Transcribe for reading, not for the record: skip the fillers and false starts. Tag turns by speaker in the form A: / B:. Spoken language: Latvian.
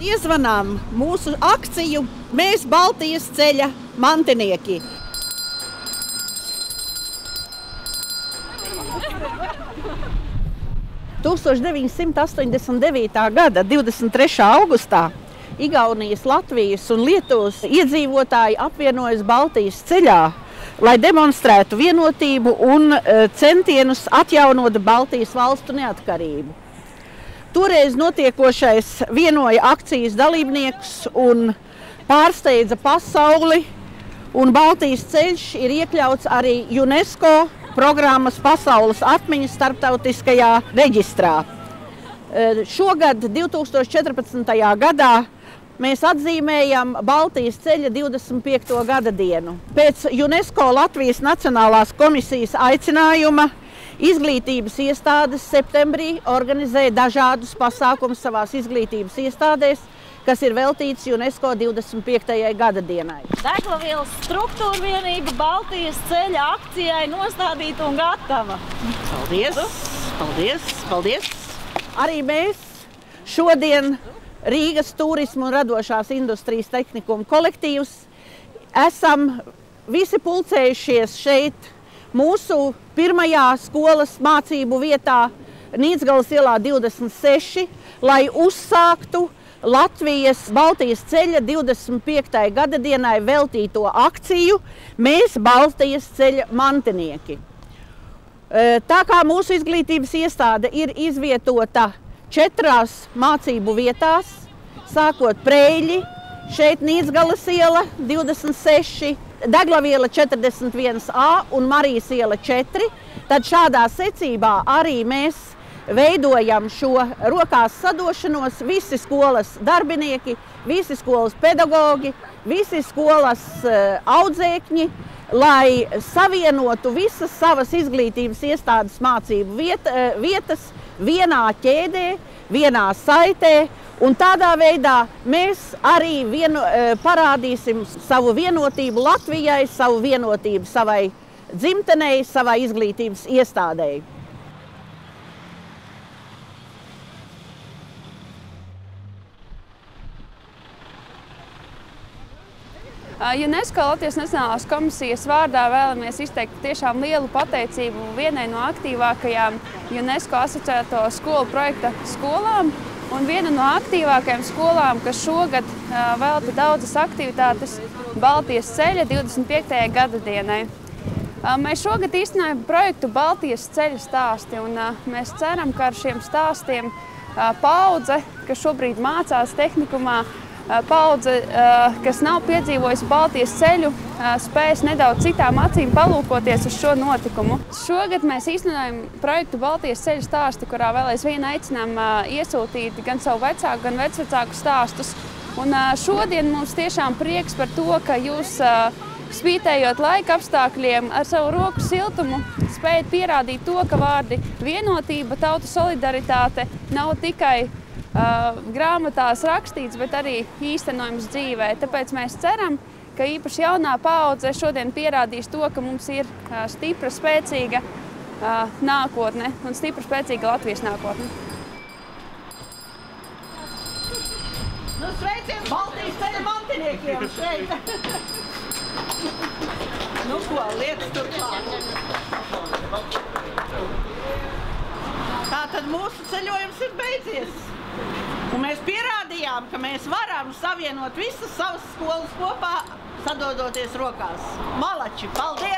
A: Iezvanām mūsu akciju Mēs Baltijas ceļa mantinieki. – 1989. gada 23. augustā Igaunijas, Latvijas un Lietuvas iedzīvotāji apvienojas Baltijas ceļā, lai demonstrētu vienotību un centienus atjaunot Baltijas valstu neatkarību. Toreiz notiekošais vienoja akcijas dalībniekus un pārsteidza pasauli, un Baltijas ceļš ir iekļauts arī UNESCO programmas pasaules atmiņas starptautiskajā reģistrā. Šogad, 2014. gadā, mēs atzīmējam Baltijas ceļa 25. gada dienu. Pēc UNESCO Latvijas Nacionālās komisijas aicinājuma izglītības iestādes septembrī organizēja dažādus pasākumus savās izglītības iestādēs, kas ir veltīts UNESCO 25. gada dienai.
B: Deglavielas struktūra vienība Baltijas ceļa akcijai nostādīta un gatava.
A: Paldies! Paldies! Paldies! Arī mēs šodien Rīgas turismu un radošās industrijas tehnikuma kolektīvs esam visi pulcējušies šeit mūsu pirmajā skolas mācību vietā Nīcgalas ielā 26, lai uzsāktu Latvijas Baltijas ceļa 25. gada dienai veltīto akciju Mēs Baltijas ceļa mantinieki. Tā kā mūsu izglītības iestāde ir izvietota 4 mācību vietās, sākot Preļļi, šeit Nīcgalas iela 26, Deglaviela 41A un Marijas iela 4, tad šādā secībā arī mēs veidojam šo rokās sadošanos, visi skolas darbinieki, visi skolas pedagogi, visi skolas audzēkņi, lai savienotu visas savas izglītības iestādes mācību vietas vienā ķēdē, vienā saitē, un tādā veidā mēs arī parādīsim savu vienotību Latvijai, savu vienotību savai dzimtenei, savai izglītības iestādei.
C: UNESCO Latvijas Nacionālās komisijas vārdā vēlamies izteikt tiešām lielu pateicību vienai no aktīvākajām UNESCO asociēto skolu projekta skolām un viena no aktīvākajām skolām, kas šogad velta daudzas aktivitātes Baltijas ceļa 25. gada dienai. Mēs šogad īstenojam projektu Baltijas ceļa stāsti, un mēs ceram, ka ar šiem stāstiem paudze, kas šobrīd mācās tehnikumā, paudze, kas nav piedzīvojusi Baltijas ceļu, spējas nedaudz citām acīm palūkoties uz šo notikumu. Šogad mēs īstenojam projektu Baltijas ceļa stāsti, kurā vēl aizvien aicinām iesūtīt gan savu vecāku, gan vecvecāku stāstus. Un šodien mums tiešām prieks par to, ka jūs, spītējot laika apstākļiem, ar savu roku siltumu spējat pierādīt to, ka vārdi vienotība, tautu solidaritāte nav tikai grāmatās rakstīts, bet arī īstenojums dzīvē. Tāpēc mēs ceram, ka īpaši jaunā paudze šodien pierādīs to, ka mums ir stipra, spēcīga nākotne un stipra, spēcīga Latvijas nākotne.
A: Nu, sveiciens Baltijas ceļa mantiniekiem šeit! Nu ko, lietas turklāt. Tātad mūsu ceļojums ir beidzies. Un mēs pierādījām, ka mēs varam savienot visas savas skolas kopā, sadodoties rokās. Malači, paldies!